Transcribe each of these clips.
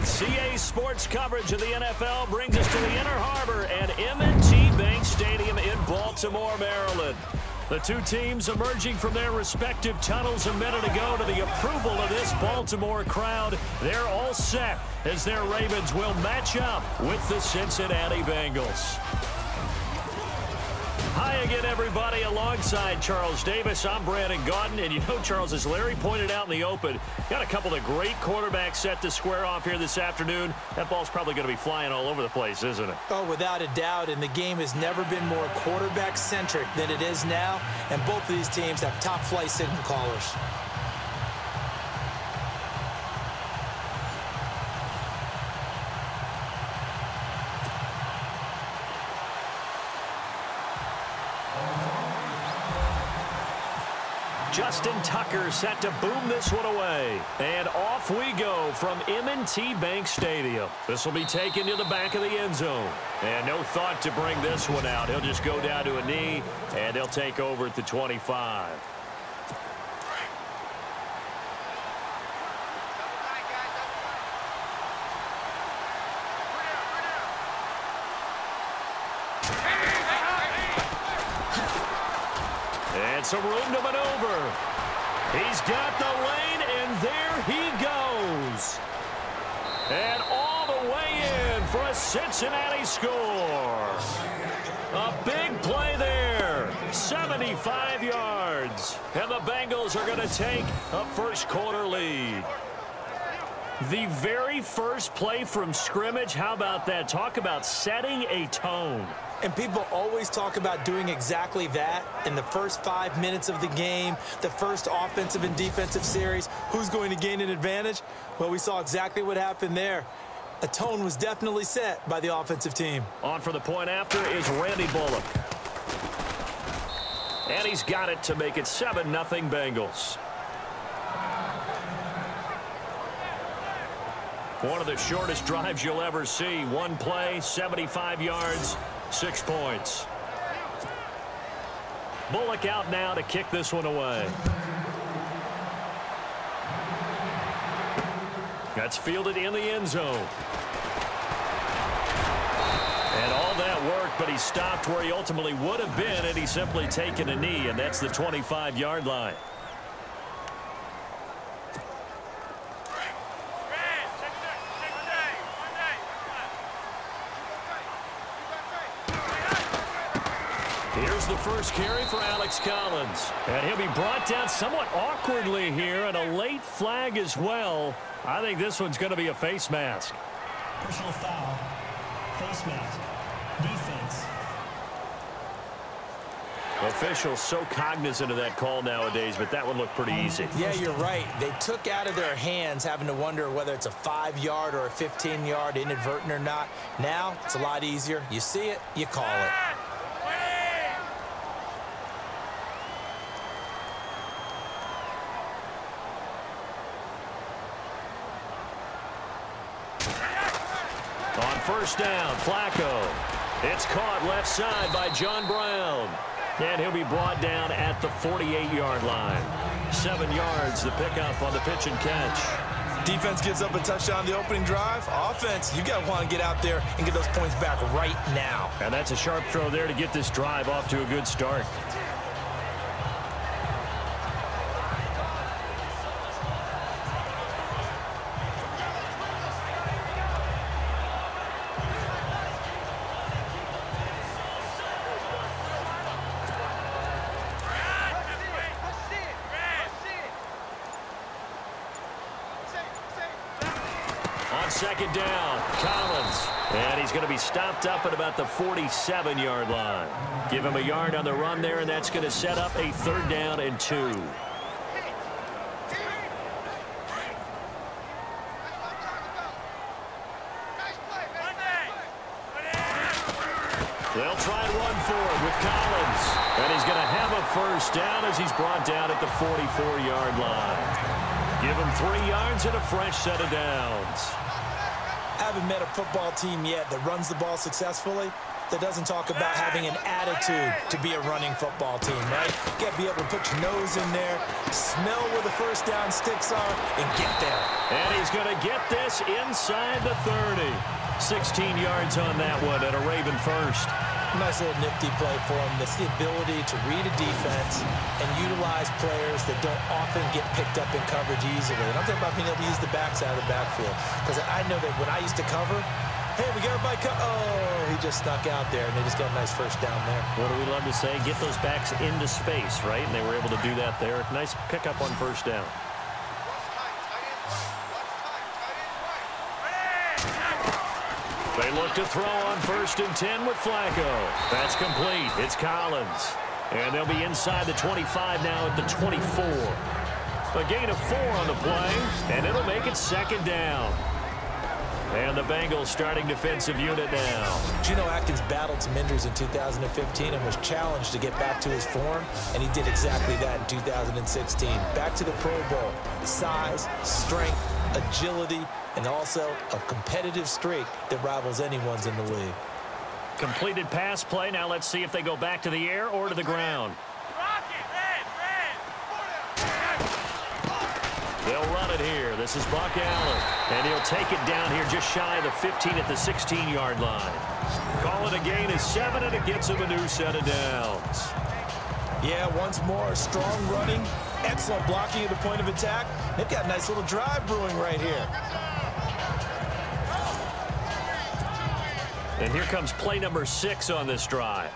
CA Sports coverage of the NFL brings us to the Inner Harbor at M&T Bank Stadium in Baltimore, Maryland. The two teams emerging from their respective tunnels a minute ago to the approval of this Baltimore crowd. They're all set as their Ravens will match up with the Cincinnati Bengals. Hi again, everybody. Alongside Charles Davis, I'm Brandon Gaudin. And you know, Charles, as Larry pointed out in the open, got a couple of great quarterbacks set to square off here this afternoon. That ball's probably going to be flying all over the place, isn't it? Oh, without a doubt. And the game has never been more quarterback-centric than it is now. And both of these teams have top-flight signal callers. Justin Tucker set to boom this one away. And off we go from M&T Bank Stadium. This will be taken to the back of the end zone. And no thought to bring this one out. He'll just go down to a knee, and they'll take over at the 25. And some room to maneuver. He's got the lane, and there he goes. And all the way in for a Cincinnati score. A big play there. 75 yards. And the Bengals are going to take a first-quarter lead. The very first play from scrimmage, how about that? Talk about setting a tone. And people always talk about doing exactly that in the first 5 minutes of the game, the first offensive and defensive series. Who's going to gain an advantage? Well, we saw exactly what happened there. A tone was definitely set by the offensive team. On for the point after is Randy Bullock. And he's got it to make it 7-0 Bengals. One of the shortest drives you'll ever see. One play, 75 yards, 6 points. Bullock out now to kick this one away. That's fielded in the end zone. And all that worked, but he stopped where he ultimately would have been, and he's simply taken a knee, and that's the 25-yard line. Here's the first carry for Alex Collins. And he'll be brought down somewhat awkwardly here, and a late flag as well. I think this one's going to be a face mask. Personal foul, face mask, defense. Officials so cognizant of that call nowadays, but that one looked pretty easy. Yeah, you're right. They took out of their hands having to wonder whether it's a 5-yard or a 15-yard, inadvertent or not. Now, it's a lot easier. You see it, you call it. On first down, Flacco. It's caught left side by John Brown. And he'll be brought down at the 48-yard line. 7 yards, the pickup on the pitch and catch. Defense gives up a touchdown the opening drive. Offense, you got to want to get out there and get those points back right now. And that's a sharp throw there to get this drive off to a good start. Second down, Collins. And he's going to be stopped up at about the 47-yard line. Give him a yard on the run there, and that's going to set up a 3rd down and 2. They'll try and run forward with Collins. And he's going to have a first down as he's brought down at the 44-yard line. Give him 3 yards and a fresh set of downs. haven't met a football team yet that runs the ball successfully that doesn't talk about having an attitude to be a running football team, right? You got to be able to put your nose in there, smell where the first down sticks are, and get there. And he's going to get this inside the 30. 16 yards on that one and a Raven first. Nice little nifty play for him. That's the ability to read a defense and utilize players that don't often get picked up in coverage easily. And I'm talking about being able to use the backside of the backfield. Because I know that when I used to cover, hey, we got everybody oh, he just snuck out there, and they just got a nice first down there. What do we love to say? Get those backs into space, right? And they were able to do that there. Nice pickup on first down. They look to throw on 1st and 10 with Flacco. That's complete. It's Collins. And they'll be inside the 25 now at the 24. A gain of 4 on the play, and it'll make it 2nd down. And the Bengals starting defensive unit now. Geno Atkins battled some injuries in 2015 and was challenged to get back to his form, and he did exactly that in 2016. Back to the Pro Bowl. Size, strength, agility, and also a competitive streak that rivals anyone's in the league. Completed pass play. Now let's see if they go back to the air or to the ground. They'll run it here. This is Buck Allen. And he'll take it down here just shy of the 15 at the 16-yard line. Call it a gain of 7, and it gets him a new set of downs. Yeah, once more, strong running, excellent blocking at the point of attack. They've got a nice little drive brewing right here. And here comes play number 6 on this drive.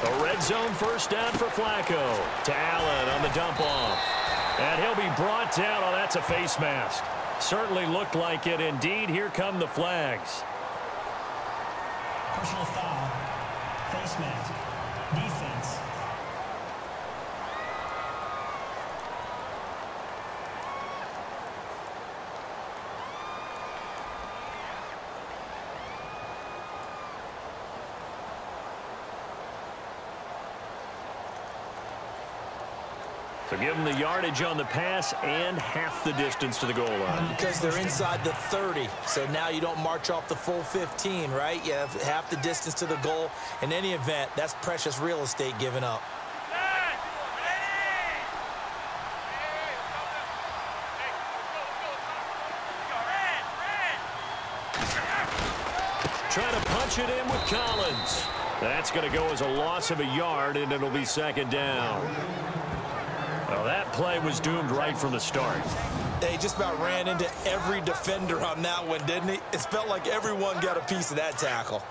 A red zone first down for Flacco. To Allen on the dump off. And he'll be brought down. Oh, that's a face mask. Certainly looked like it. Indeed, here come the flags. Personal foul. Face mask. Defense. So give them the yardage on the pass and half the distance to the goal line. Because they're inside the 30, so now you don't march off the full 15, right? You have half the distance to the goal. In any event, that's precious real estate given up. Trying to punch it in with Collins. That's going to go as a loss of a yard, and it'll be 2nd down. Well, that play was doomed right from the start. They just about ran into every defender on that one, didn't he? It felt like everyone got a piece of that tackle.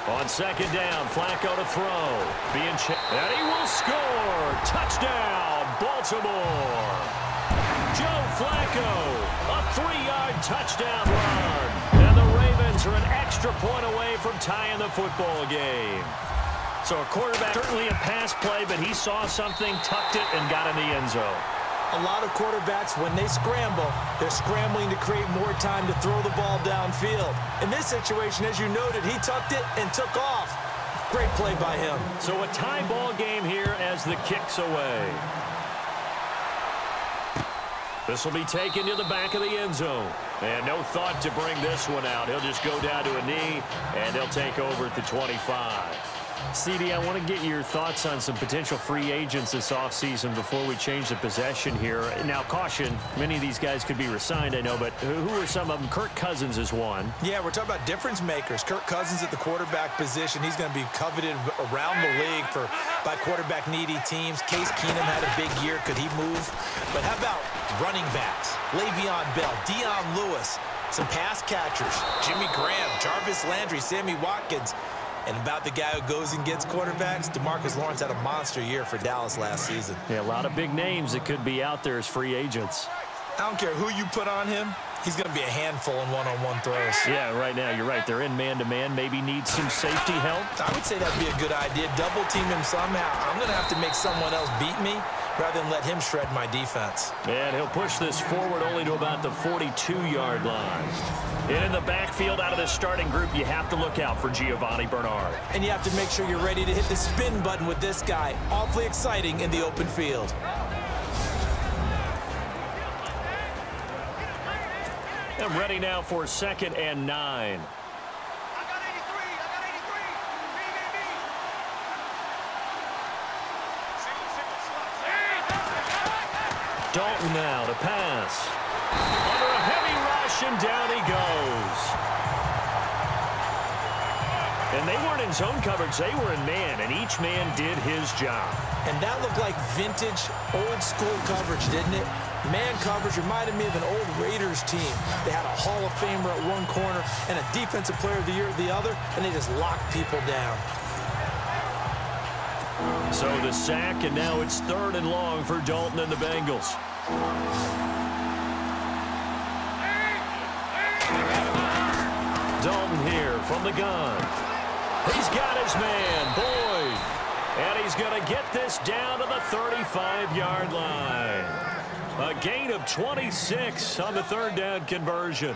On 2nd down, Flacco to throw. And he will score. Touchdown, Baltimore. Joe Flacco, a 3-yard touchdown run. And the Ravens are an extra point away from tying the football game. So a quarterback, certainly a pass play, but he saw something, tucked it, and got in the end zone. A lot of quarterbacks, when they scramble, they're scrambling to create more time to throw the ball downfield. In this situation, as you noted, he tucked it and took off. Great play by him. So a tie ball game here as the kick's away. This will be taken to the back of the end zone. And no thought to bring this one out. He'll just go down to a knee, and they'll take over at the 25. CD, I want to get your thoughts on some potential free agents this offseason before we change the possession here. Now, caution, many of these guys could be re-signed, I know, but who are some of them? Kirk Cousins is one. Yeah, we're talking about difference makers. Kirk Cousins at the quarterback position. He's going to be coveted around the league by quarterback-needy teams. Case Keenum had a big year. Could he move? But how about running backs? Le'Veon Bell, Dion Lewis, some pass catchers. Jimmy Graham, Jarvis Landry, Sammy Watkins. And about the guy who goes and gets quarterbacks, DeMarcus Lawrence had a monster year for Dallas last season. Yeah, a lot of big names that could be out there as free agents. I don't care who you put on him. He's going to be a handful in one-on-one throws. Yeah, right now, you're right. They're in man-to-man. Maybe need some safety help. I would say that'd be a good idea. Double team him somehow. I'm going to have to make someone else beat me. rather than let him shred my defense. And he'll push this forward only to about the 42-yard line. And in the backfield out of the starting group, you have to look out for Giovanni Bernard. And you have to make sure you're ready to hit the spin button with this guy. Awfully exciting in the open field. And ready now for 2nd and 9. Dalton now to pass. Under a heavy rush, and down he goes. And they weren't in zone coverage. They were in man, and each man did his job. And that looked like vintage, old-school coverage, didn't it? Man coverage reminded me of an old Raiders team. They had a Hall of Famer at one corner and a Defensive Player of the Year at the other, and they just locked people down. So the sack, and now it's 3rd and long for Dalton and the Bengals. Dalton here from the gun. He's got his man, Boyd. And he's going to get this down to the 35-yard line. A gain of 26 on the 3rd down conversion.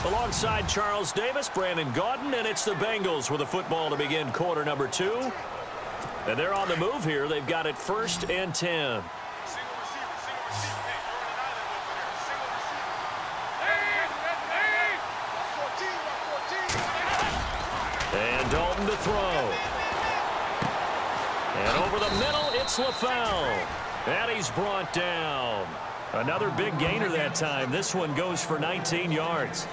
Alongside Charles Davis, Brandon Gaudin, and it's the Bengals with a football to begin quarter number 2. And they're on the move here. They've got it 1st and 10. And Dalton to throw. And over the middle, it's LaFell. And he's brought down. Another big gainer that time. This one goes for 19 yards.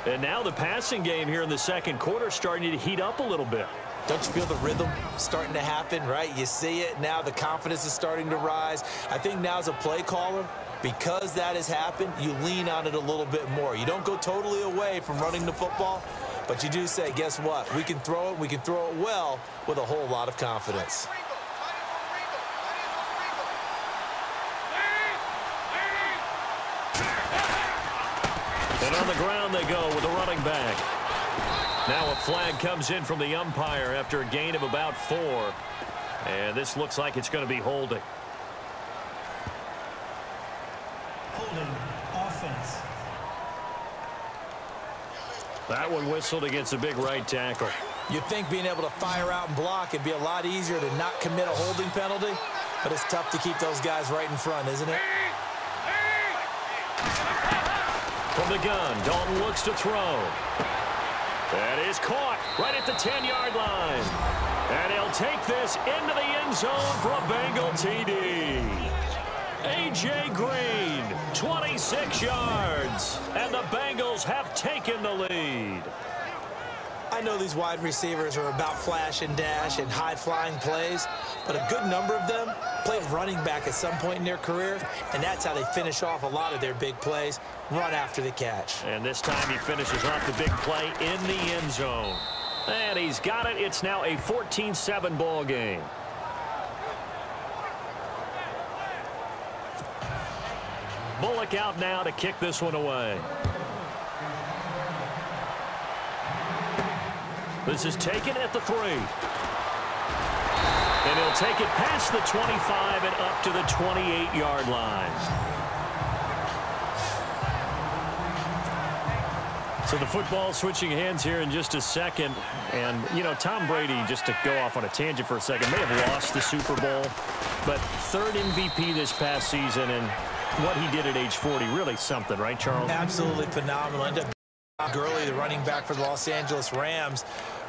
And now the passing game here in the 2nd quarter starting to heat up a little bit. Don't you feel the rhythm starting to happen, right? You see it now. The confidence is starting to rise. I think now as a play caller, because that has happened, you lean on it a little bit more. You don't go totally away from running the football, but you do say, guess what? We can throw it. We can throw it well with a whole lot of confidence. And on the ground they go with the running back. Now a flag comes in from the umpire after a gain of about 4. And this looks like it's going to be holding. Holding offense. That one whistled against a big right tackle. You'd think being able to fire out and block would be a lot easier to not commit a holding penalty, but it's tough to keep those guys right in front, isn't it? From the gun, Dalton looks to throw. That is caught right at the 10-yard line. And he'll take this into the end zone for a Bengal TD. A.J. Green, 26 yards. And the Bengals have taken the lead. I know these wide receivers are about flash and dash and high-flying plays, but a good number of them played running back at some point in their career, and that's how they finish off a lot of their big plays, run after the catch. And this time he finishes off the big play in the end zone. And he's got it. It's now a 14-7 ball game. Bullock out now to kick this one away. This is taken at the 3. And he'll take it past the 25 and up to the 28-yard line. So the football switching hands here in just a second. And, you know, Tom Brady, just to go off on a tangent for a second, may have lost the Super Bowl. But 3rd MVP this past season, and what he did at age 40, really something, right, Charles? Absolutely phenomenal. Ended up Gurley, the running back for the Los Angeles Rams,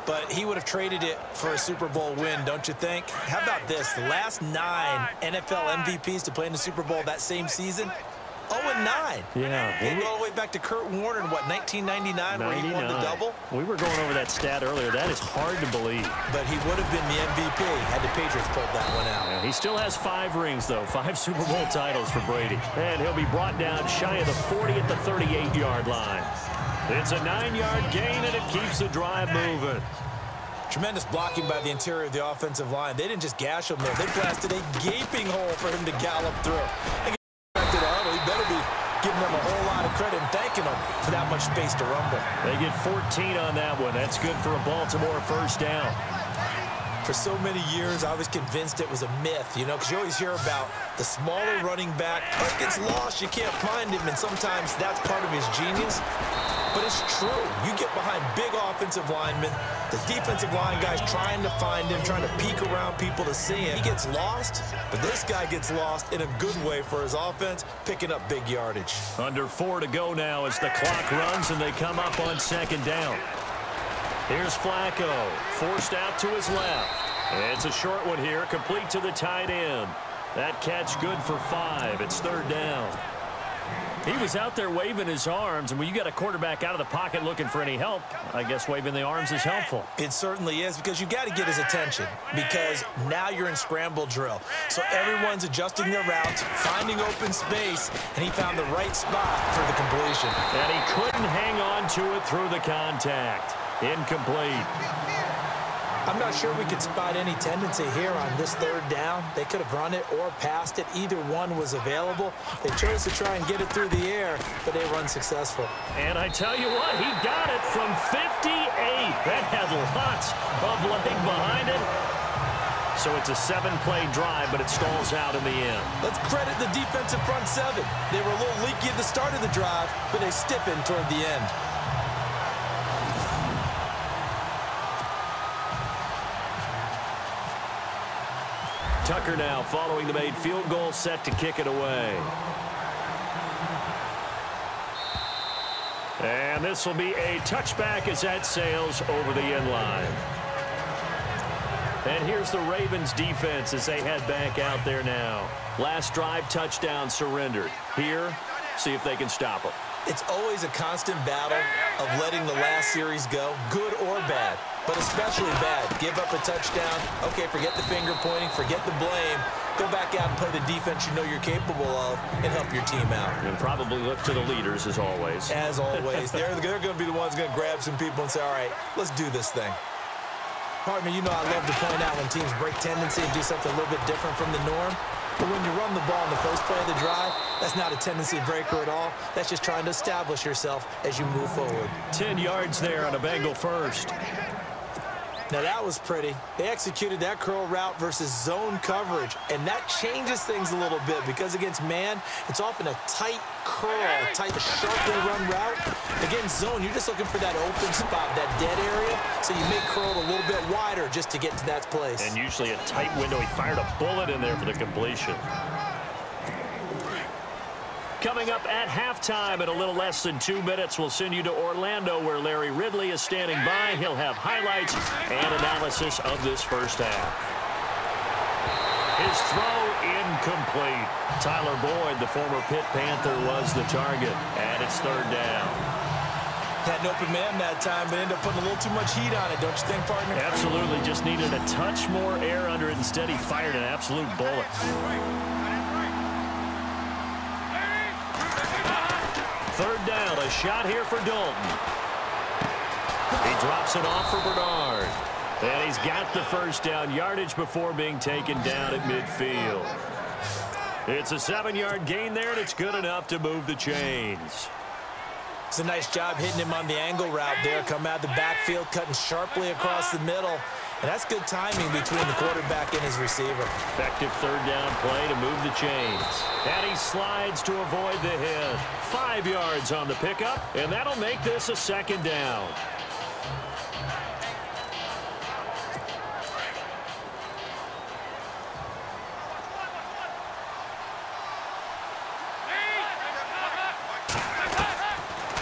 but he would have traded it for a Super Bowl win, don't you think? How about this? The last 9 NFL MVPs to play in the Super Bowl that same season, 0-9. Yeah. We'll go all the way back to Kurt Warner in, what, 1999, where he won the double? We were going over that stat earlier. That is hard to believe. But he would have been the MVP had the Patriots pulled that one out. Yeah, he still has 5 rings, though. 5 Super Bowl titles for Brady. And he'll be brought down shy of the 40 at the 38-yard line. It's a 9-yard gain, and it keeps the drive moving. Tremendous blocking by the interior of the offensive line. They didn't just gash him there. They blasted a gaping hole for him to gallop through. He better be giving them a whole lot of credit and thanking them for that much space to rumble. They get 14 on that one. That's good for a Baltimore first down. For so many years, I was convinced it was a myth, you know, because you always hear about the smaller running back. Oh, he gets lost, you can't find him, and sometimes that's part of his genius. But it's true. You get behind big offensive linemen, the defensive line guys trying to find him, trying to peek around people to see him. He gets lost, but this guy gets lost in a good way for his offense, picking up big yardage. Under 4 to go now as the clock runs and they come up on second down. Here's Flacco, forced out to his left. It's a short one here, complete to the tight end. That catch good for 5. It's third down. He was out there waving his arms, and when you got a quarterback out of the pocket looking for any help, I guess waving the arms is helpful. It certainly is, because you got to get his attention, because now you're in scramble drill. So everyone's adjusting their routes, finding open space, and he found the right spot for the completion. And he couldn't hang on to it through the contact. Incomplete. I'm not sure we could spot any tendency here on this third down. They could have run it or passed it. Either one was available. They chose to try and get it through the air, but they were unsuccessful. And I tell you what, he got it from 58. That had lots of leg behind it. So it's a 7-play drive, but it stalls out in the end. Let's credit the defensive front seven. They were a little leaky at the start of the drive, but they stiffened toward the end. Tucker now following the made field goal, set to kick it away. And this will be a touchback as that sails over the end line. And here's the Ravens defense as they head back out there now. Last drive, touchdown surrendered. Here, see if they can stop them. It's always a constant battle of letting the last series go, good or bad, but especially bad. Give up a touchdown. Okay, forget the finger pointing, forget the blame. Go back out and play the defense you know you're capable of and help your team out. And probably look to the leaders, as always. As always. They're going to be the ones going to grab some people and say, all right, let's do this thing. Partner, you know I love to point out when teams break tendency and do something a little bit different from the norm. But when you run the ball in the first play of the drive, that's not a tendency breaker at all. That's just trying to establish yourself as you move forward. 10 yards there on a Bengal first. Now that was pretty. They executed that curl route versus zone coverage, and that changes things a little bit because against man, it's often a tight curl, tight, sharply run route. Against zone, you're just looking for that open spot, that dead area, so you make curl a little bit wider just to get to that place. And usually a tight window. He fired a bullet in there for the completion. Coming up at halftime in a little less than 2 minutes, we'll send you to Orlando where Larry Ridley is standing by. He'll have highlights and analysis of this first half. His throw incomplete. Tyler Boyd, the former Pitt Panther, was the target, and it's third down. Had an open man that time, but ended up putting a little too much heat on it, don't you think, partner? Absolutely. Just needed a touch more air under it. Instead, he fired an absolute bullet. Third down, a shot here for Dalton. He drops it off for Bernard. And he's got the first down, yardage before being taken down at midfield. It's a 7-yard gain there, and it's good enough to move the chains. It's a nice job hitting him on the angle route there. Come out of the backfield, cutting sharply across the middle. And that's good timing between the quarterback and his receiver. Effective third down play to move the chains. And he slides to avoid the hit. 5 yards on the pickup, and that'll make this a second down.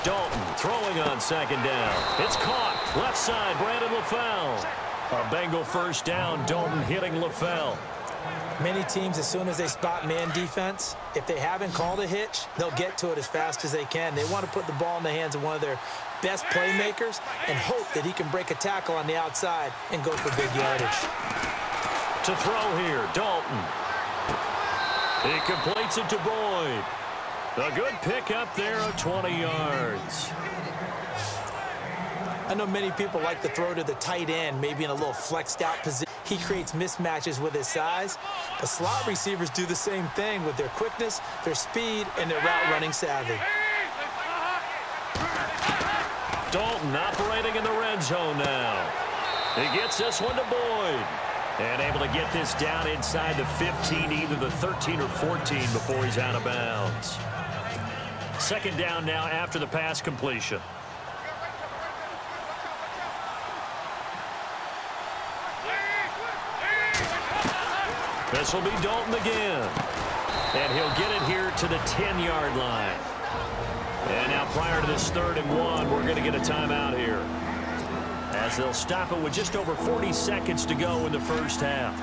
Dalton throwing on second down. It's caught. Left side, Brandon LaFell. A Bengal first down, Dalton hitting LaFell. Many teams, as soon as they spot man defense, if they haven't called a hitch, they'll get to it as fast as they can. They want to put the ball in the hands of one of their best playmakers and hope that he can break a tackle on the outside and go for big yardage. To throw here, Dalton. He completes it to Boyd. A good pickup there of 20 yards. I know many people like to throw to the tight end, maybe in a little flexed out position. he creates mismatches with his size. The slot receivers do the same thing with their quickness, their speed, and their route running savvy. Dalton operating in the red zone now. He gets this one to Boyd. And able to get this down inside the 15, either the 13 or 14 before he's out of bounds. Second down now after the pass completion. This will be Dalton again. And he'll get it here to the 10-yard line. And now prior to this 3rd and 1, we're going to get a timeout here, as they'll stop it with just over 40 seconds to go in the first half.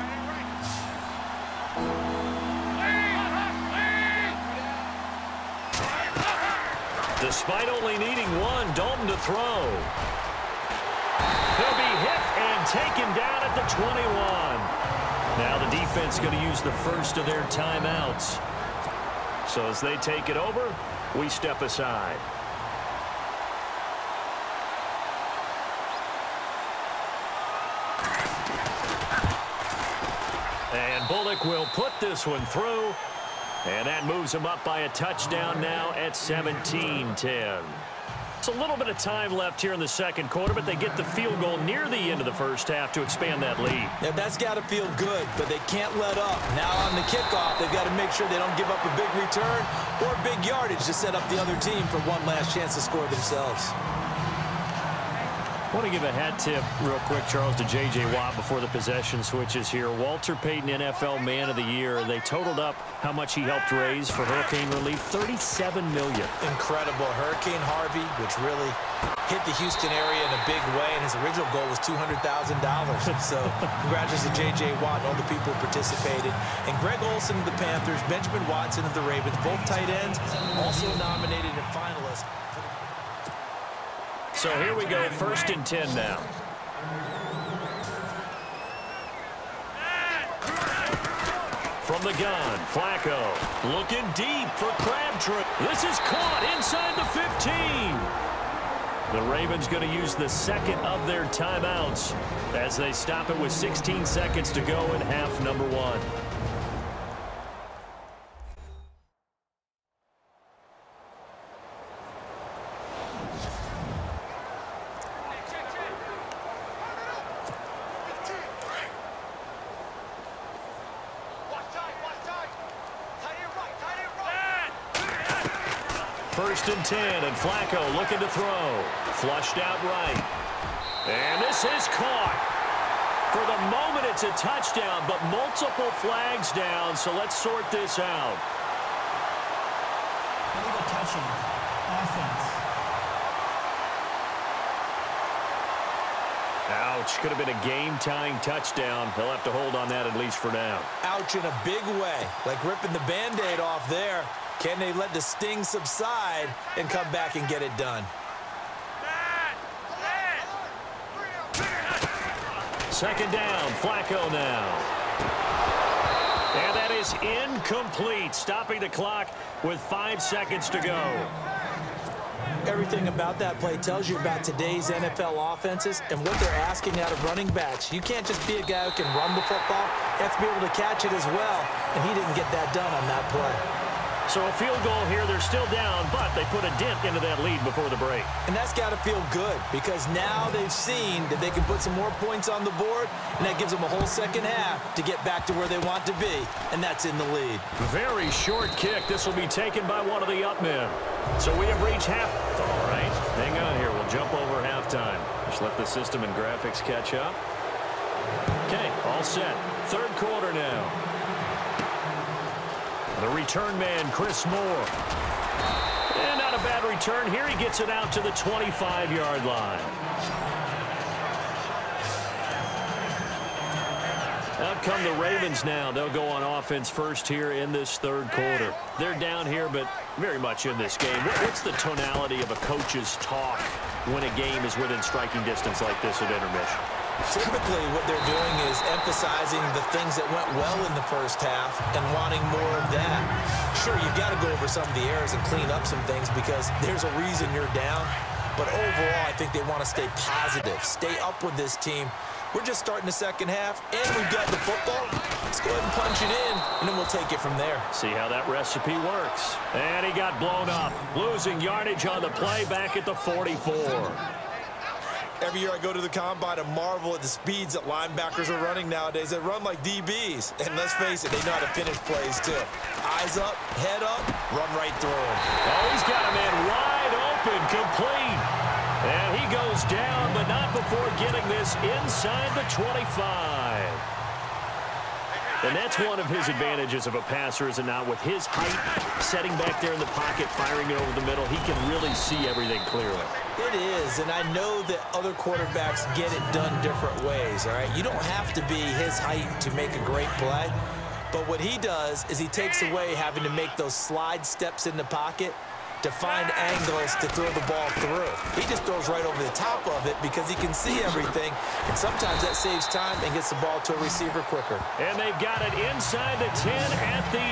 Despite only needing one, Dalton to throw. He'll be hit and taken down at the 21. Now the defense going to use the first of their timeouts. So as they take it over, we step aside. And Bullock will put this one through. And that moves him up by a touchdown now at 17-10. It's a little bit of time left here in the second quarter, but they get the field goal near the end of the first half to expand that lead. Now, that's got to feel good, but they can't let up. Now on the kickoff, they've got to make sure they don't give up a big return or big yardage to set up the other team for one last chance to score themselves. I want to give a hat tip real quick, Charles, to J.J. Watt before the possession switches here. Walter Payton, NFL Man of the Year. They totaled up how much he helped raise for hurricane relief, $37 million. Incredible. Hurricane Harvey, which really hit the Houston area in a big way, and his original goal was $200,000. So congratulations to J.J. Watt and all the people who participated. And Greg Olsen of the Panthers, Benjamin Watson of the Ravens, both tight ends, also nominated and finalists. So here we go, 1st and 10 now. From the gun, Flacco looking deep for Crabtree. This is caught inside the 15. The Ravens going to use the second of their timeouts as they stop it with 16 seconds to go in half number 1. First and 10, and Flacco looking to throw. Flushed out right. And this is caught. For the moment, it's a touchdown, but multiple flags down, so let's sort this out. Illegal touching. Offense. Ouch. Could have been a game-tying touchdown. He'll have to hold on that at least for now. Ouch in a big way, like ripping the Band-Aid off there. Can they let the sting subside and come back and get it done? Second down, Flacco now. And that is incomplete, stopping the clock with 5 seconds to go. Everything about that play tells you about today's NFL offenses and what they're asking out of running backs. You can't just be a guy who can run the football. You have to be able to catch it as well, and he didn't get that done on that play. So a field goal here. They're still down, but they put a dent into that lead before the break. And that's got to feel good because now they've seen that they can put some more points on the board, and that gives them a whole second half to get back to where they want to be, and that's in the lead. Very short kick. This will be taken by one of the up men. So we have reached half. All right, hang on here. We'll jump over halftime. Just let the system and graphics catch up. Okay, all set. Third quarter now. The return man, Chris Moore. And not a bad return here. He gets it out to the 25-yard line. Out come the Ravens now. They'll go on offense first here in this third quarter. They're down here, but very much in this game. What's the tonality of a coach's talk when a game is within striking distance like this at intermission? Typically, what they're doing is emphasizing the things that went well in the first half and wanting more of that. Sure, you've got to go over some of the errors and clean up some things because there's a reason you're down. But overall, I think they want to stay positive, stay up with this team, We're just starting the second half, and we've got the football. Let's go ahead and punch it in, and then we'll take it from there. See how that recipe works. And he got blown up, losing yardage on the play back at the 44. Every year I go to the combine and marvel at the speeds that linebackers are running nowadays. They run like DBs. And let's face it, they know how to finish plays too. Eyes up, head up, run right through him. Oh, he's got a man wide open, complete. And he goes down, but not before getting this inside the 25. And that's one of his advantages of a passer, is it not? With his height, setting back there in the pocket, firing it over the middle, he can really see everything clearly. It is, and I know that other quarterbacks get it done different ways, all right? You don't have to be his height to make a great play, but what he does is he takes away having to make those slide steps in the pocket to find angles to throw the ball through. He just throws right over the top of it because he can see everything, and sometimes that saves time and gets the ball to a receiver quicker. And they've got it inside the 10 at the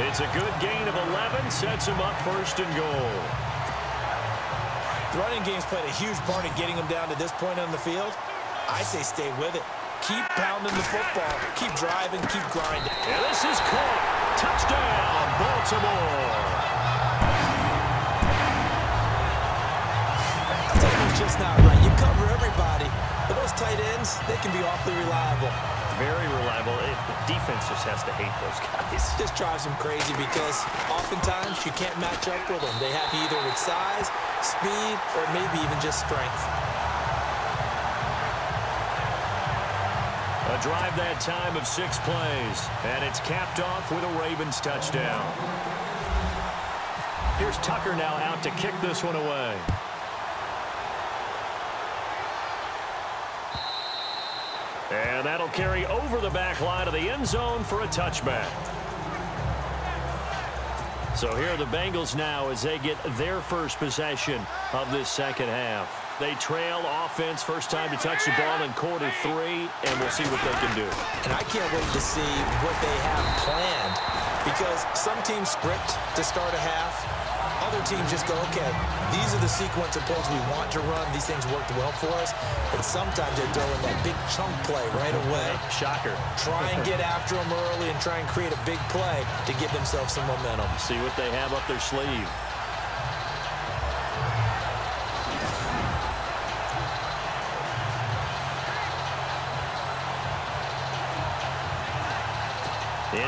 8. It's a good gain of 11, sets him up first and goal. The running game's played a huge part in getting him down to this point on the field. I say stay with it. Keep pounding the football. Keep driving. Keep grinding. And this is caught. Touchdown, Baltimore. Just not right. You cover everybody, but those tight ends, they can be awfully reliable. Very reliable. The defense just has to hate those guys. Just drives them crazy because oftentimes you can't match up with them. They have you either with size, speed, or maybe even just strength. A drive that time of 6 plays, and it's capped off with a Ravens touchdown. Here's Tucker now out to kick this one away. And that'll carry over the back line of the end zone for a touchback. So here are the Bengals now as they get their first possession of this second half. They trail offense, first time to touch the ball in quarter 3, and we'll see what they can do. And I can't wait to see what they have planned, because some teams script to start a half. Other teams just go, okay, these are the sequence of plays we want to run. These things worked well for us. And sometimes they throw in that big chunk play right away. Shocker. Try and get after them early and try and create a big play to give themselves some momentum. See what they have up their sleeve.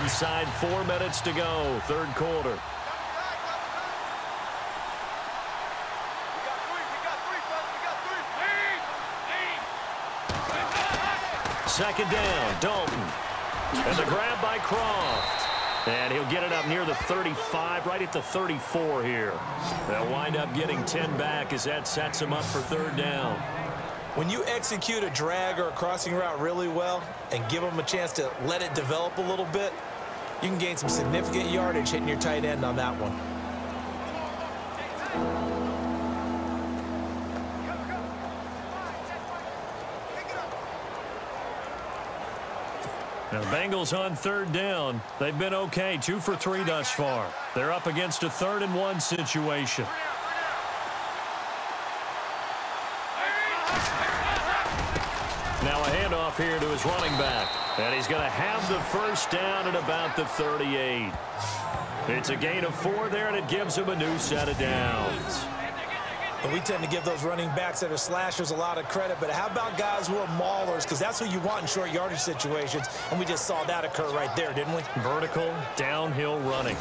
Inside 4 minutes to go, third quarter. Second down, Dalton. And the grab by Croft. And he'll get it up near the 35, right at the 34 here. They'll wind up getting 10 back as that sets him up for third down. When you execute a drag or a crossing route really well and give them a chance to let it develop a little bit, you can gain some significant yardage hitting your tight end on that one. Now, the Bengals on third down. They've been okay, 2 for 3 thus far. They're up against a 3rd and 1 situation. Now a handoff here to his running back. And he's going to have the first down at about the 38. It's a gain of 4 there, and it gives him a new set of downs. And we tend to give those running backs that are slashers a lot of credit, but how about guys who are maulers? Because that's who you want in short yardage situations, and we just saw that occur right there, didn't we? Vertical, downhill running.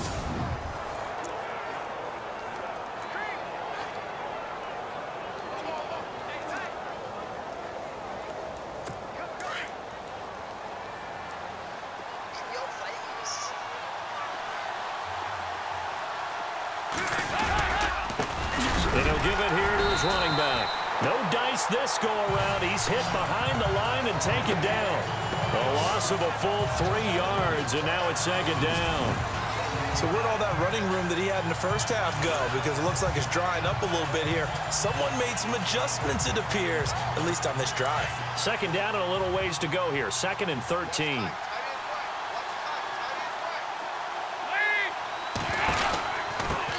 And he'll give it here to his running back. No dice this go-around. He's hit behind the line and taken down. A loss of a full 3 yards, and now it's second down. So where'd all that running room that he had in the first half go? Because it looks like it's drying up a little bit here. Someone made some adjustments, it appears, at least on this drive. Second down and a little ways to go here. 2nd and 13.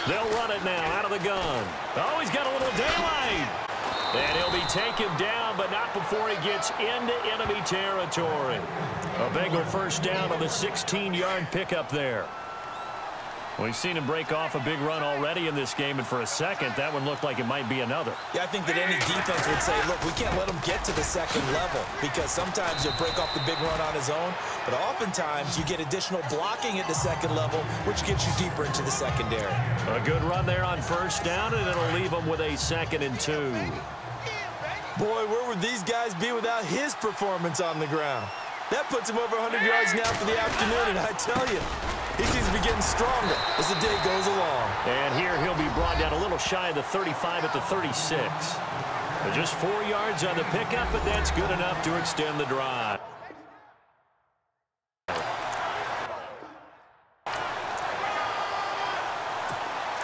They'll run it now out of the gun. Oh, he's got a little daylight. And he'll be taken down, but not before he gets into enemy territory. A Bengal first down on the 16-yard pickup there. We've seen him break off a big run already in this game, and for a second, that one looked like it might be another. Yeah, I think that any defense would say, look, we can't let him get to the second level because sometimes he'll break off the big run on his own, but oftentimes you get additional blocking at the second level, which gets you deeper into the secondary. A good run there on first down, and it'll leave him with a 2nd and 2. Boy, where would these guys be without his performance on the ground? That puts him over 100 yards now for the afternoon, and I tell you, he seems to be getting stronger as the day goes along. And here he'll be brought down a little shy of the 35 at the 36. Just 4 yards on the pickup, but that's good enough to extend the drive.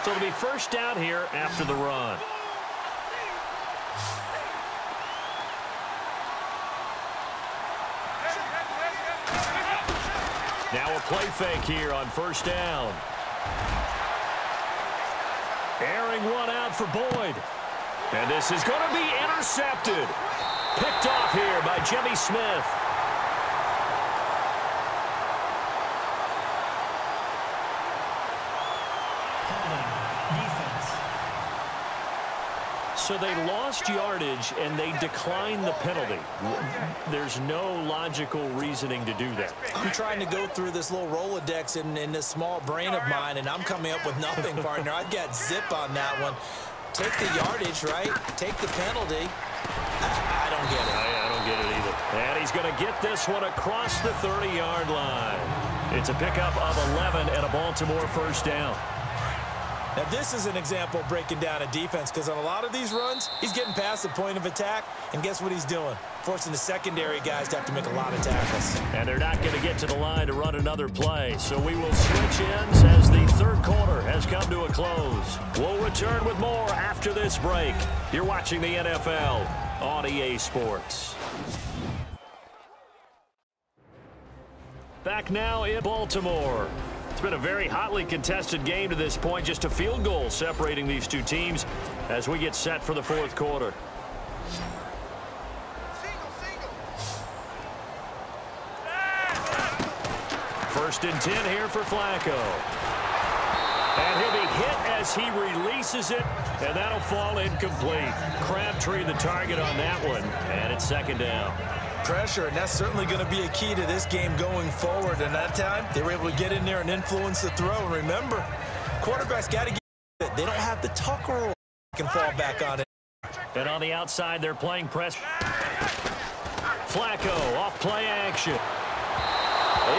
So it'll be first down here after the run. Now a play fake here on first down. Airing one out for Boyd. And this is going to be intercepted. Picked off here by Jimmy Smith. So they lost yardage, and they declined the penalty. There's no logical reasoning to do that. I'm trying to go through this little Rolodex in this small brain of mine, and I'm coming up with nothing, partner. I've got zip on that one. Take the yardage, right? Take the penalty. I don't get it. I don't get it either. And he's going to get this one across the 30-yard line. It's a pickup of 11 and a Baltimore first down. Now, this is an example of breaking down a defense because on a lot of these runs, he's getting past the point of attack, and guess what he's doing? Forcing the secondary guys to have to make a lot of tackles. And they're not going to get to the line to run another play, so we will switch ends as the third quarter has come to a close. We'll return with more after this break. You're watching the NFL on EA Sports. Back now in Baltimore. It's been a very hotly contested game to this point. Just a field goal separating these two teams as we get set for the fourth quarter. First and 10 here for Flacco. And he'll be hit as he releases it, and that'll fall incomplete. Crabtree the target on that one, and it's second down. Pressure, and that's certainly going to be a key to this game going forward. And that time, they were able to get in there and influence the throw. And remember, quarterbacks got to get it. They don't have the tuck rule. They can fall back on it. And on the outside, they're playing press. Flacco off play action.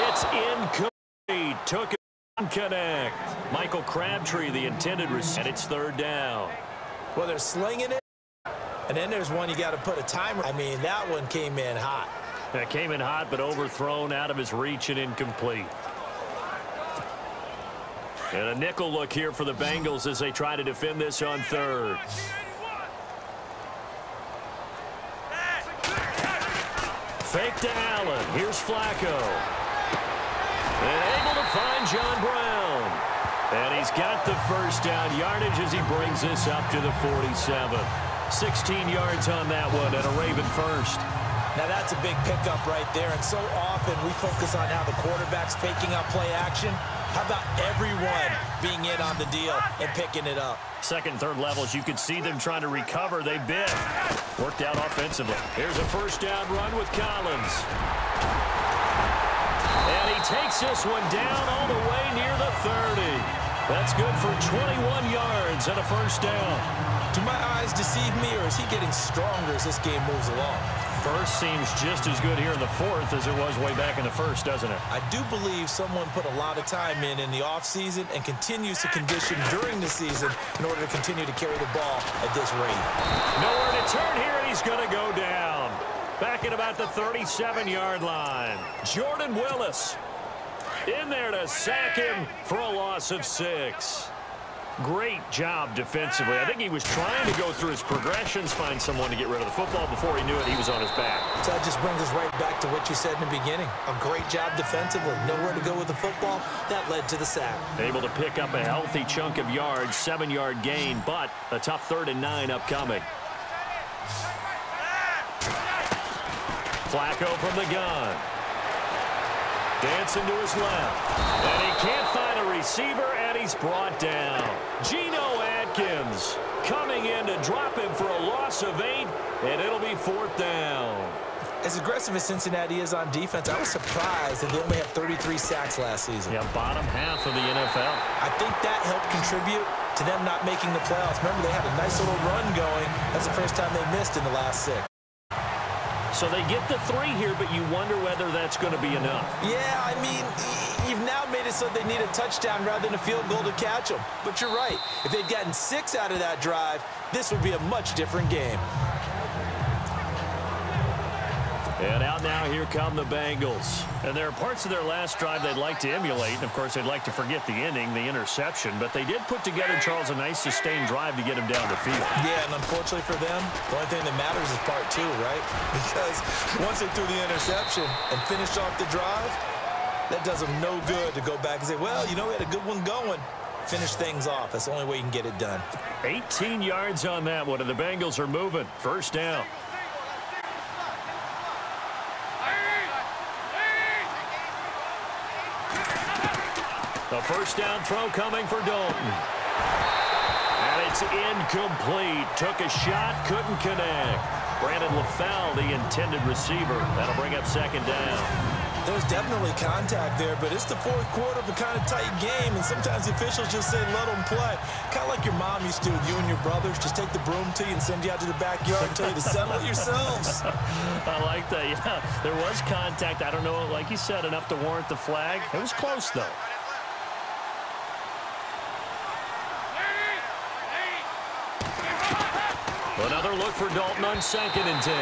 It's incomplete. Took it on connect. Michael Crabtree, the intended receiver. And it's third down. Well, they're slinging it. And then there's one you got to put a timer. I mean, that one came in hot. That came in hot, but overthrown out of his reach and incomplete. And a nickel look here for the Bengals as they try to defend this on third. Fake to Allen. Here's Flacco. And able to find John Brown. And he's got the first down yardage as he brings this up to the 47. 16 yards on that one and a Raven first. Now that's a big pickup right there, and so often we focus on how the quarterback's faking out play action. How about everyone being in on the deal and picking it up? Second, third levels, you could see them trying to recover. They bit. Worked out offensively. Here's a first down run with Collins. And he takes this one down all the way near the 30. That's good for 21 yards and a first down. Do my eyes deceive me, or is he getting stronger as this game moves along? First seems just as good here in the fourth as it was way back in the first, doesn't it? I do believe someone put a lot of time in the offseason and continues to condition during the season in order to continue to carry the ball at this rate. Nowhere to turn here, and he's going to go down. Back at about the 37-yard line. Jordan Willis in there to sack him for a loss of 6. Great job defensively. I think he was trying to go through his progressions, find someone to get rid of the football. Before he knew it, he was on his back. So that just brings us right back to what you said in the beginning. A great job defensively. Nowhere to go with the football. That led to the sack. Able to pick up a healthy chunk of yards, 7-yard gain, but a tough 3rd and 9 upcoming. Flacco from the gun. Dancing to his left. And he can't find a receiver, and he's brought down. Geno Atkins coming in to drop him for a loss of 8, and it'll be 4th down. As aggressive as Cincinnati is on defense, I was surprised that they only had 33 sacks last season. Yeah, bottom half of the NFL. I think that helped contribute to them not making the playoffs. Remember, they had a nice little run going. That's the first time they missed in the last 6. So they get the 3 here, but you wonder whether that's going to be enough. Yeah, I mean, you've now made it so they need a touchdown rather than a field goal to catch them. But you're right. If they'd gotten 6 out of that drive, this would be a much different game. And out now, here come the Bengals. And there are parts of their last drive they'd like to emulate. And, of course, they'd like to forget the ending, the interception. But they did put together, Charles, a nice sustained drive to get him down the field. Yeah, and unfortunately for them, the only thing that matters is part 2, right? Because once they threw the interception and finished off the drive, that does them no good to go back and say, well, you know, we had a good one going. Finish things off. That's the only way you can get it done. 18 yards on that one, and the Bengals are moving. 1st down. A 1st down throw coming for Dalton. And it's incomplete. Took a shot, couldn't connect. Brandon LaFell, the intended receiver. That'll bring up 2nd down. There's definitely contact there, but it's the 4th quarter of a kind of tight game, and sometimes the officials just say, let them play. Kind of like your mom used to with you and your brothers. Just take the broom to you and send you out to the backyard and tell you to settle it yourselves. I like that, yeah. There was contact. I don't know, like you said, enough to warrant the flag. It was close, though. Another look for Dalton on 2nd and 10.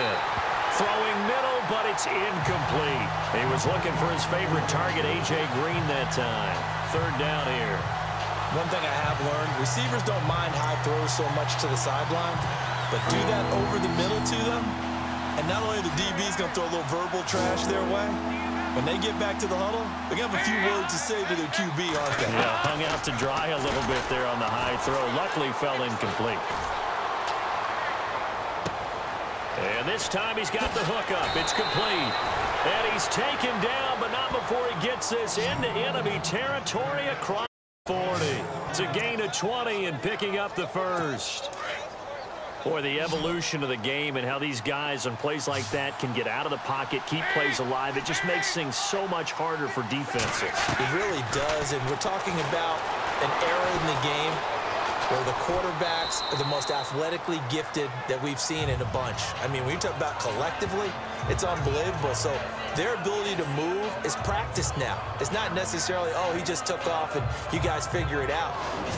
Throwing middle, but it's incomplete. He was looking for his favorite target, A.J. Green, that time. 3rd down here. One thing I have learned, receivers don't mind high throws so much to the sideline, but do that over the middle to them, and not only the DB's going to throw a little verbal trash their way, when they get back to the huddle, they're going to have a few words to say to their QB, aren't they? Yeah, hung out to dry a little bit there on the high throw. Luckily, fell incomplete. And this time he's got the hook up. It's complete. And he's taken down, but not before he gets this into enemy territory across 40. It's a gain of 20 and picking up the 1st. Boy, the evolution of the game and how these guys on plays like that can get out of the pocket, keep plays alive, it just makes things so much harder for defenses. It really does, and we're talking about an era in the game where the quarterbacks are the most athletically gifted that we've seen in a bunch. I mean, when you talk about collectively, it's unbelievable. So their ability to move is practiced now. It's not necessarily, oh, he just took off and you guys figure it out.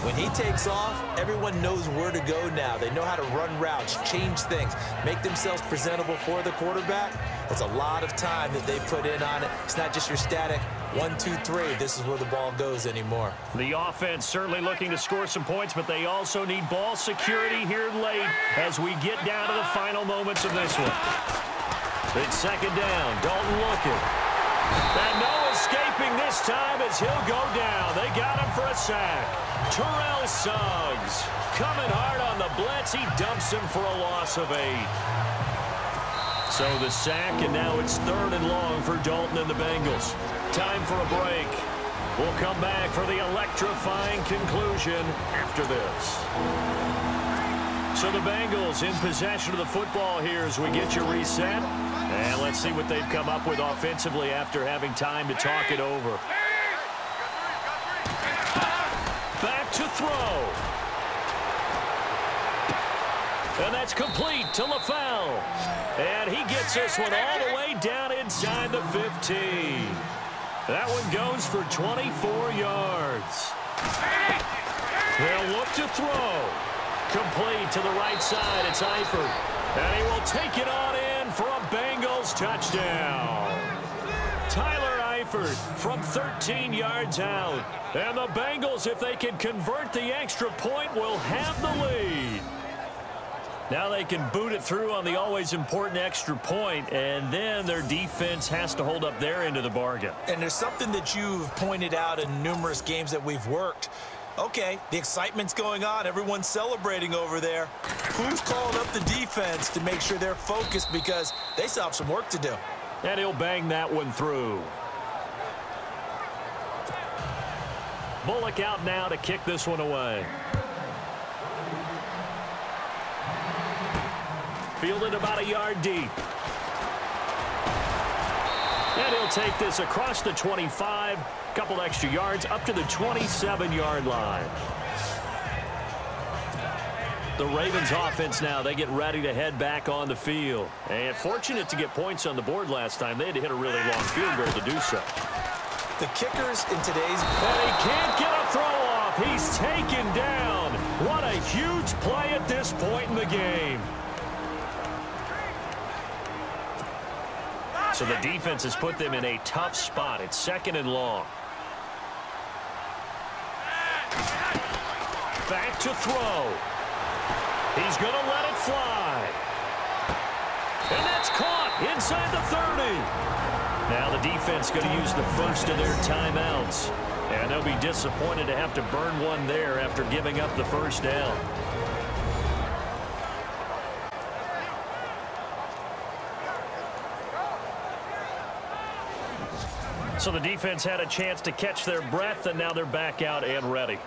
When he takes off, everyone knows where to go now. They know how to run routes, change things, make themselves presentable for the quarterback. That's a lot of time that they put in on it. It's not just your static 1, 2, 3. This is where the ball goes anymore. The offense certainly looking to score some points, but they also need ball security here late as we get down to the final moments of this one. It's 2nd down. Dalton looking. And no escaping this time as he'll go down. They got him for a sack. Terrell Suggs coming hard on the blitz. He dumps him for a loss of 8. So the sack, and now it's 3rd and long for Dalton and the Bengals. Time for a break. We'll come back for the electrifying conclusion after this. So the Bengals in possession of the football here as we get you reset. And let's see what they've come up with offensively after having time to talk it over. Back to throw. And that's complete to LaFell. And he gets this one all the way down inside the 15. That one goes for 24 yards. They'll look to throw. Complete to the right side. It's Eifert. And he will take it on in for a Bengals touchdown. Tyler Eifert from 13 yards out. And the Bengals, if they can convert the extra point, will have the lead. Now they can boot it through on the always important extra point, and then their defense has to hold up their end of the bargain. And there's something that you've pointed out in numerous games that we've worked. Okay, the excitement's going on. Everyone's celebrating over there. Who's calling up the defense to make sure they're focused because they still have some work to do? And he'll bang that one through. Bullock out now to kick this one away. Fielded about a yard deep. And he'll take this across the 25. Couple extra yards up to the 27-yard line. The Ravens offense now, they get ready to head back on the field. And fortunate to get points on the board last time. They had to hit a really long field goal to do so. The kickers in today's... And he can't get a throw off. He's taken down. What a huge play at this point in the game. So the defense has put them in a tough spot. It's 2nd and long. Back to throw. He's going to let it fly. And that's caught inside the 30. Now the defense going to use the first of their timeouts. And they'll be disappointed to have to burn one there after giving up the first down. So the defense had a chance to catch their breath, and now they're back out and ready.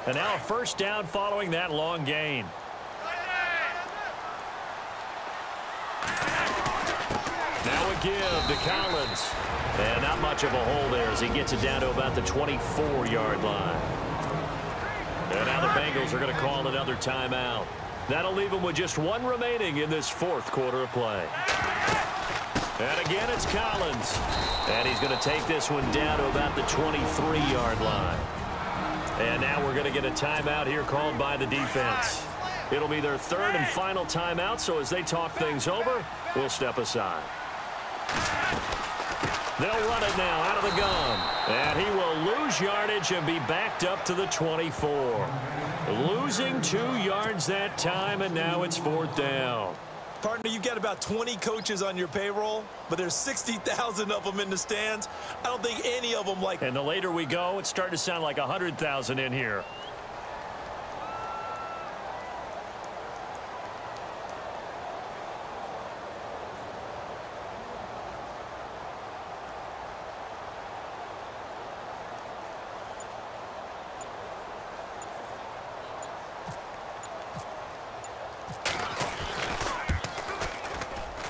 And now a first down following that long gain. Now a give to Collins. And not much of a hole there as he gets it down to about the 24-yard line. And now the Bengals are going to call another timeout. That'll leave them with just one remaining in this 4th quarter of play. And again, it's Collins. And he's going to take this one down to about the 23-yard line. And now we're going to get a timeout here called by the defense. It'll be their 3rd and final timeout, so as they talk things over, we'll step aside. They'll run it now out of the gun. And he will lose yardage and be backed up to the 24. Losing 2 yards that time, and now it's 4th down. Partner, you've got about 20 coaches on your payroll, but there's 60,000 of them in the stands. I don't think any of them like... And the later we go, it's starting to sound like 100,000 in here.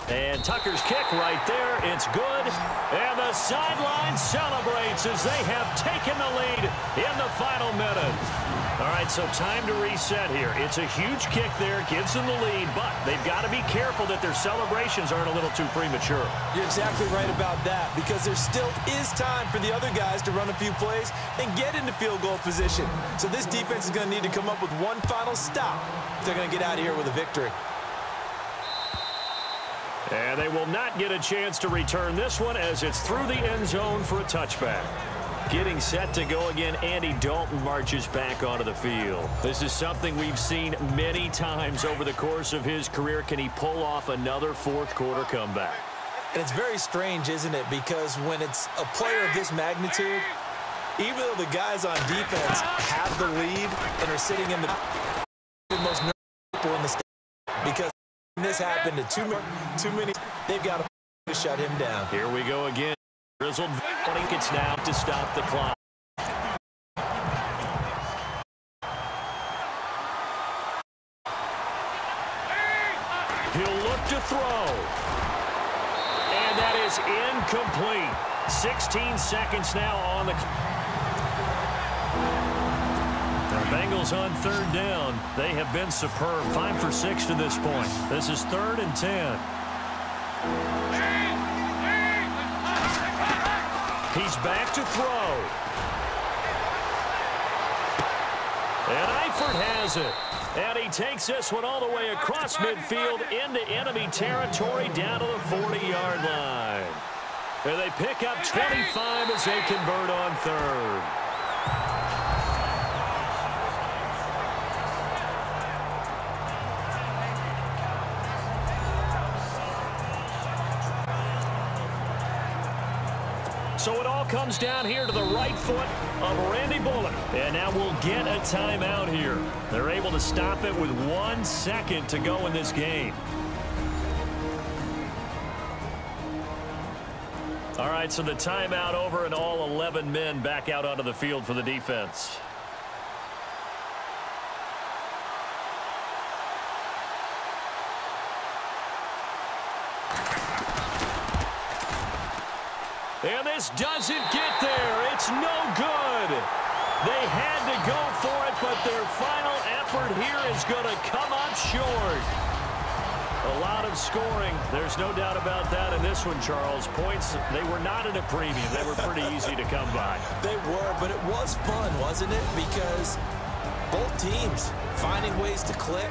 And Tucker's kick right there. It's good. And the sideline celebrates as they have taken the lead in the final minute. All right, so time to reset here. It's a huge kick there. Gives them the lead, but they've got to be careful that their celebrations aren't a little too premature. You're exactly right about that because there still is time for the other guys to run a few plays and get into field goal position. So this defense is going to need to come up with one final stop if they're going to get out of here with a victory. And they will not get a chance to return this one as it's through the end zone for a touchback. Getting set to go again, Andy Dalton marches back onto the field. This is something we've seen many times over the course of his career. Can he pull off another 4th quarter comeback? And it's very strange, isn't it? Because when it's a player of this magnitude, even though the guys on defense have the lead and are sitting in the most nervous people in the state, because this happened to too many, they've got to shut him down. Here we go again. Grizzled gets now to stop the clock. He'll look to throw. And that is incomplete. 16 seconds now on the clock. Bengals on 3rd down. They have been superb. 5 for 6 to this point. This is 3rd and 10. He's back to throw. And Eifert has it. And he takes this one all the way across midfield into enemy territory down to the 40-yard line. And they pick up 25 as they convert on 3rd. So it all comes down here to the right foot of Randy Bullock. And now we'll get a timeout here. They're able to stop it with 1 second to go in this game. All right, so the timeout over and all 11 men back out onto the field for the defense. And this doesn't get there. It's no good. They had to go for it, but their final effort here is going to come up short. A lot of scoring. There's no doubt about that in this one, Charles. Points, they were not in a premium. They were pretty easy to come by. They were, but it was fun, wasn't it? Because both teams finding ways to click.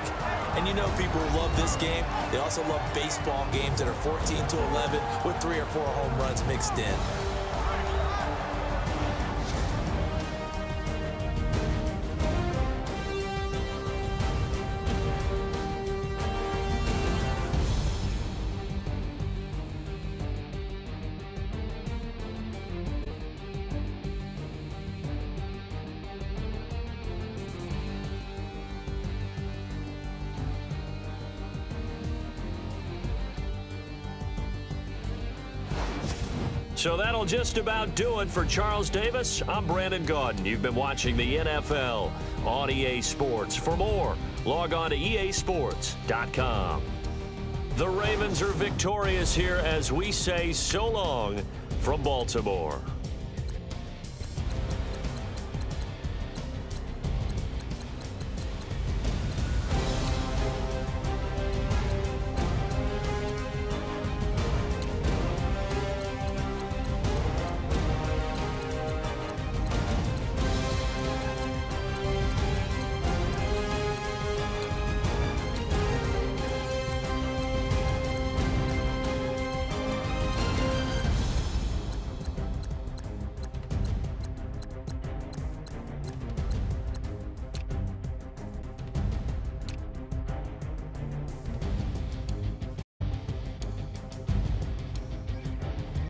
And you know people who love this game, they also love baseball games that are 14-11 with 3 or 4 home runs mixed in. So that'll just about do it for Charles Davis. I'm Brandon Gaudin. You've been watching the NFL on EA Sports. For more, log on to easports.com. The Ravens are victorious here as we say so long from Baltimore.